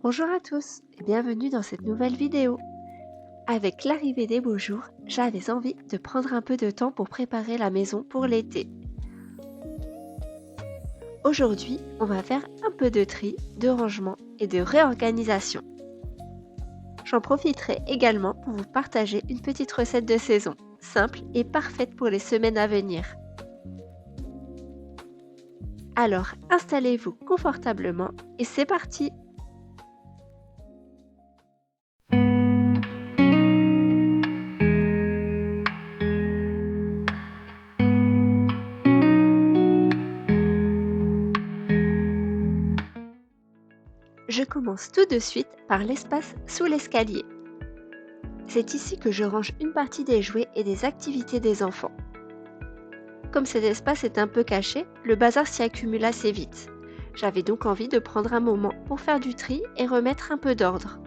Bonjour à tous et bienvenue dans cette nouvelle vidéo. Avec l'arrivée des beaux jours, j'avais envie de prendre un peu de temps pour préparer la maison pour l'été. Aujourd'hui, on va faire un peu de tri, de rangement et de réorganisation. J'en profiterai également pour vous partager une petite recette de saison, simple et parfaite pour les semaines à venir. Alors installez-vous confortablement et c'est parti! Je commence tout de suite par l'espace sous l'escalier. C'est ici que je range une partie des jouets et des activités des enfants. Comme cet espace est un peu caché, le bazar s'y accumule assez vite. J'avais donc envie de prendre un moment pour faire du tri et remettre un peu d'ordre.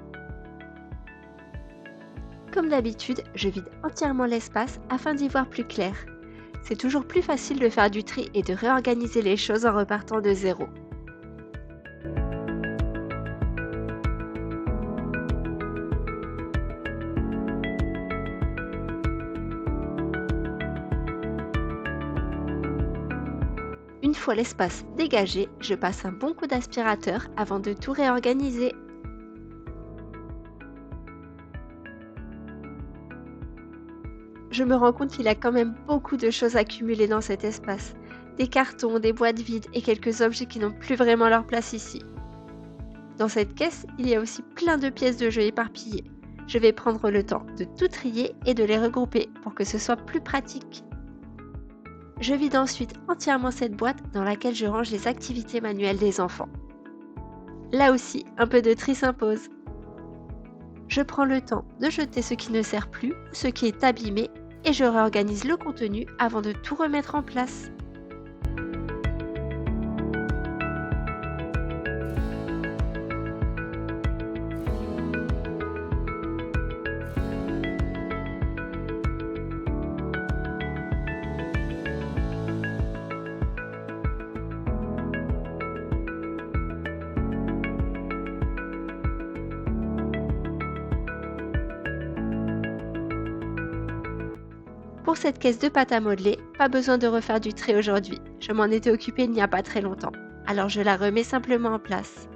Comme d'habitude, je vide entièrement l'espace afin d'y voir plus clair. C'est toujours plus facile de faire du tri et de réorganiser les choses en repartant de zéro. Une fois l'espace dégagé, je passe un bon coup d'aspirateur avant de tout réorganiser. Je me rends compte qu'il y a quand même beaucoup de choses accumulées dans cet espace. Des cartons, des boîtes vides et quelques objets qui n'ont plus vraiment leur place ici. Dans cette caisse, il y a aussi plein de pièces de jeux éparpillées. Je vais prendre le temps de tout trier et de les regrouper pour que ce soit plus pratique. Je vide ensuite entièrement cette boîte dans laquelle je range les activités manuelles des enfants. Là aussi, un peu de tri s'impose. Je prends le temps de jeter ce qui ne sert plus ou ce qui est abîmé et je réorganise le contenu avant de tout remettre en place. Pour cette caisse de pâte à modeler, pas besoin de refaire du tri aujourd'hui. Je m'en étais occupée il n'y a pas très longtemps. Alors je la remets simplement en place.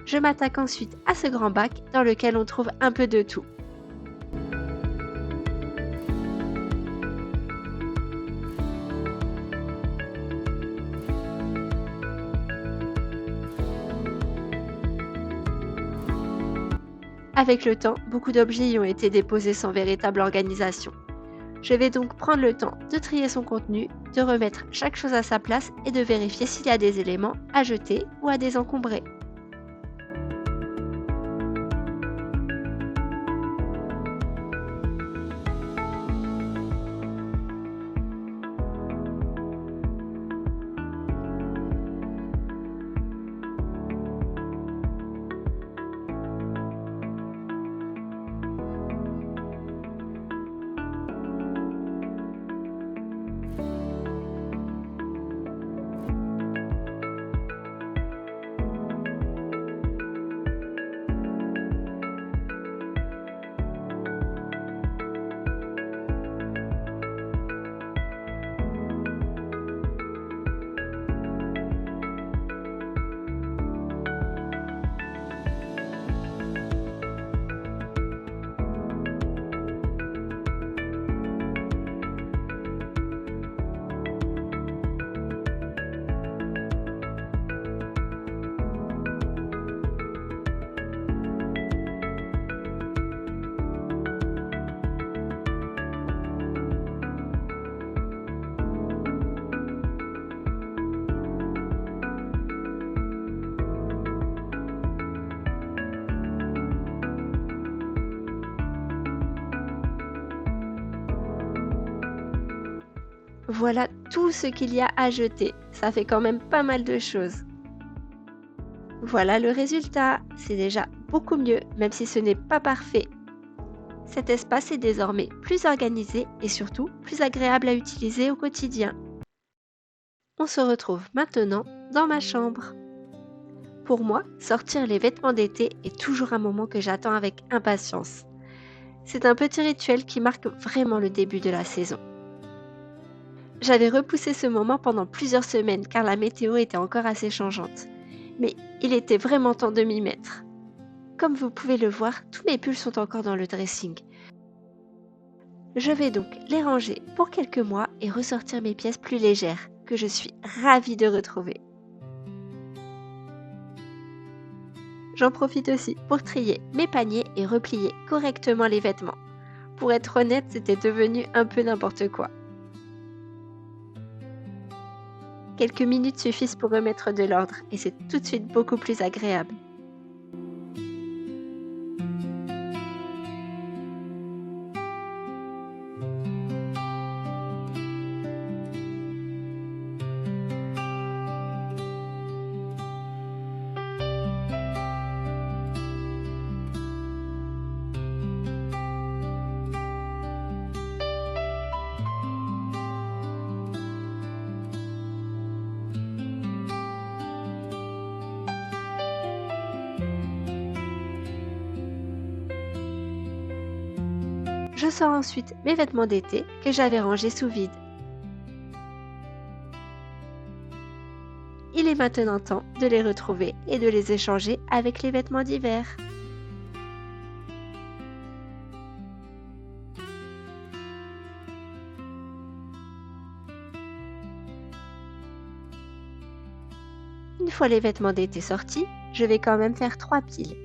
Je m'attaque ensuite à ce grand bac dans lequel on trouve un peu de tout. Avec le temps, beaucoup d'objets y ont été déposés sans véritable organisation. Je vais donc prendre le temps de trier son contenu, de remettre chaque chose à sa place et de vérifier s'il y a des éléments à jeter ou à désencombrer. Voilà tout ce qu'il y a à jeter. Ça fait quand même pas mal de choses. Voilà le résultat. C'est déjà beaucoup mieux, même si ce n'est pas parfait. Cet espace est désormais plus organisé et surtout plus agréable à utiliser au quotidien. On se retrouve maintenant dans ma chambre. Pour moi, sortir les vêtements d'été est toujours un moment que j'attends avec impatience. C'est un petit rituel qui marque vraiment le début de la saison. J'avais repoussé ce moment pendant plusieurs semaines car la météo était encore assez changeante. Mais il était vraiment temps de m'y mettre. Comme vous pouvez le voir, tous mes pulls sont encore dans le dressing. Je vais donc les ranger pour quelques mois et ressortir mes pièces plus légères, que je suis ravie de retrouver. J'en profite aussi pour trier mes paniers et replier correctement les vêtements. Pour être honnête, c'était devenu un peu n'importe quoi. Quelques minutes suffisent pour remettre de l'ordre et c'est tout de suite beaucoup plus agréable. Je sors ensuite mes vêtements d'été que j'avais rangés sous vide. Il est maintenant temps de les retrouver et de les échanger avec les vêtements d'hiver. Une fois les vêtements d'été sortis, je vais quand même faire 3 piles.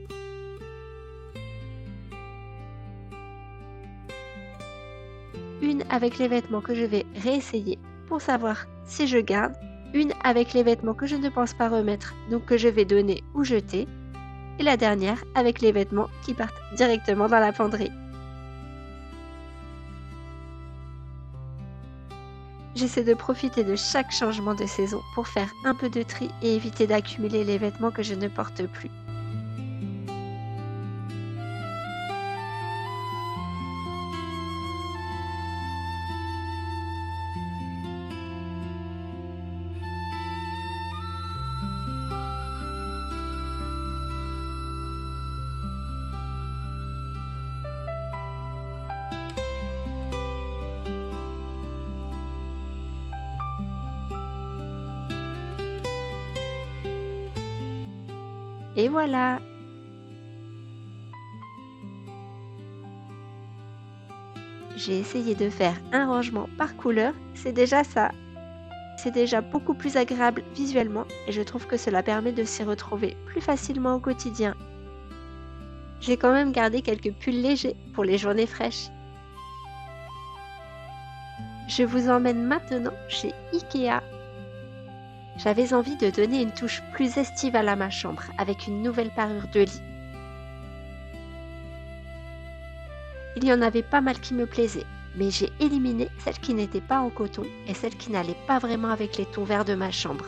Une avec les vêtements que je vais réessayer pour savoir si je garde, une avec les vêtements que je ne pense pas remettre, donc que je vais donner ou jeter, et la dernière avec les vêtements qui partent directement dans la penderie. J'essaie de profiter de chaque changement de saison pour faire un peu de tri et éviter d'accumuler les vêtements que je ne porte plus. Et voilà, j'ai essayé de faire un rangement par couleur, c'est déjà ça. C'est déjà beaucoup plus agréable visuellement et je trouve que cela permet de s'y retrouver plus facilement au quotidien. J'ai quand même gardé quelques pulls légers pour les journées fraîches. Je vous emmène maintenant chez Ikea. J'avais envie de donner une touche plus estivale à ma chambre avec une nouvelle parure de lit. Il y en avait pas mal qui me plaisaient, mais j'ai éliminé celles qui n'étaient pas en coton et celles qui n'allaient pas vraiment avec les tons verts de ma chambre.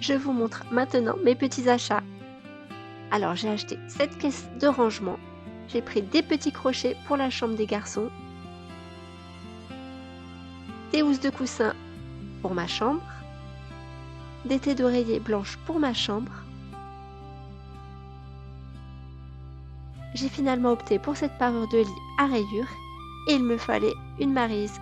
Je vous montre maintenant mes petits achats. Alors j'ai acheté cette caisse de rangement. J'ai pris des petits crochets pour la chambre des garçons, des housses de coussin pour ma chambre, des têtes d'oreiller blanches pour ma chambre. J'ai finalement opté pour cette parure de lit à rayures et il me fallait une maryse.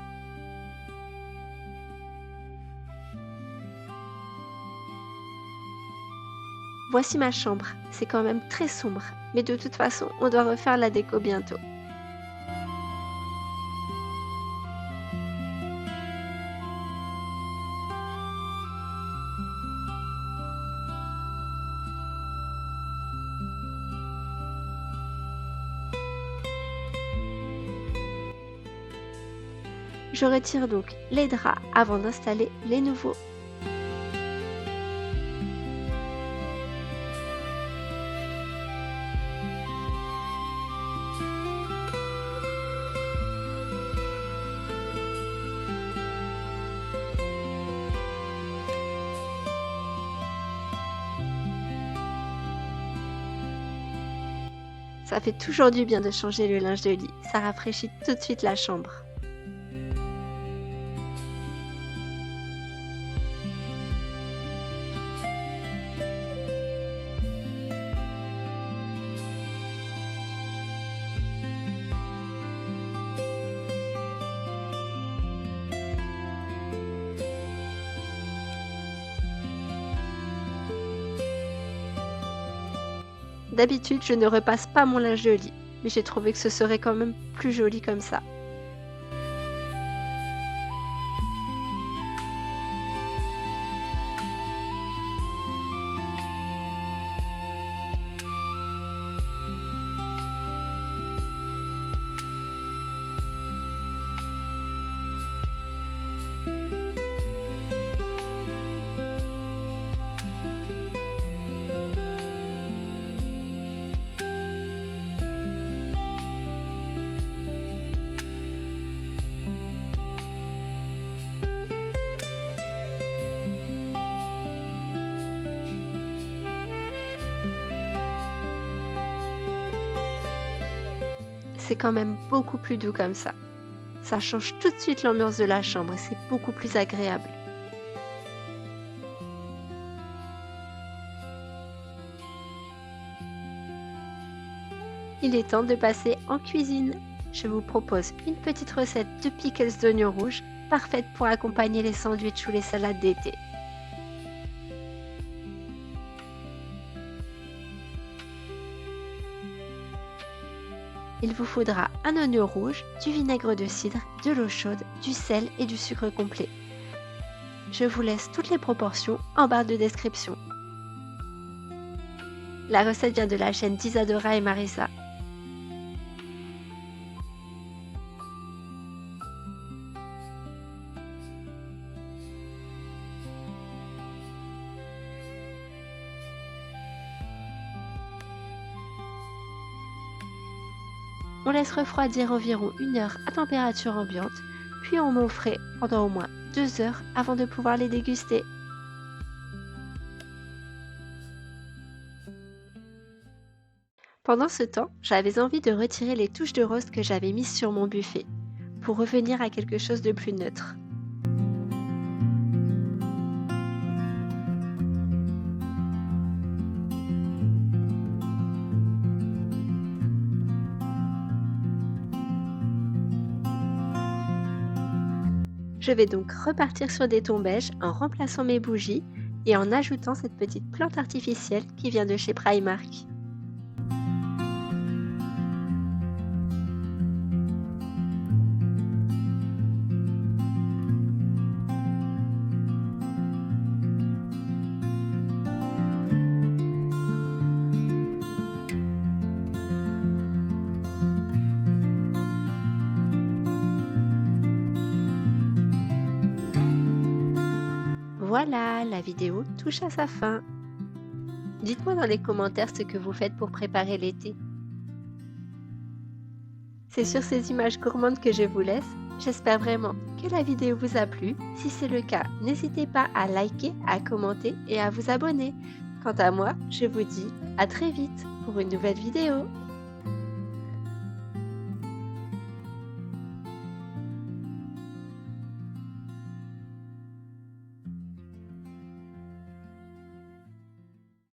Voici ma chambre, c'est quand même très sombre, mais de toute façon, on doit refaire la déco bientôt. Je retire donc les draps avant d'installer les nouveaux. Ça fait toujours du bien de changer le linge de lit, ça rafraîchit tout de suite la chambre. D'habitude, je ne repasse pas mon linge de lit, mais j'ai trouvé que ce serait quand même plus joli comme ça. C'est quand même beaucoup plus doux comme ça. Ça change tout de suite l'ambiance de la chambre et c'est beaucoup plus agréable. Il est temps de passer en cuisine. Je vous propose une petite recette de pickles d'oignons rouges, parfaite pour accompagner les sandwichs ou les salades d'été. Il vous faudra un oignon rouge, du vinaigre de cidre, de l'eau chaude, du sel et du sucre complet. Je vous laisse toutes les proportions en barre de description. La recette vient de la chaîne d'Isadora et Marissa. On laisse refroidir environ 1 heure à température ambiante, puis on met au frais pendant au moins 2 heures avant de pouvoir les déguster. Pendant ce temps, j'avais envie de retirer les touches de rose que j'avais mises sur mon buffet, pour revenir à quelque chose de plus neutre. Je vais donc repartir sur des tons beiges en remplaçant mes bougies et en ajoutant cette petite plante artificielle qui vient de chez Primark. Voilà, la vidéo touche à sa fin. Dites-moi dans les commentaires ce que vous faites pour préparer l'été. C'est sur ces images gourmandes que je vous laisse. J'espère vraiment que la vidéo vous a plu. Si c'est le cas, n'hésitez pas à liker, à commenter et à vous abonner. Quant à moi, je vous dis à très vite pour une nouvelle vidéo.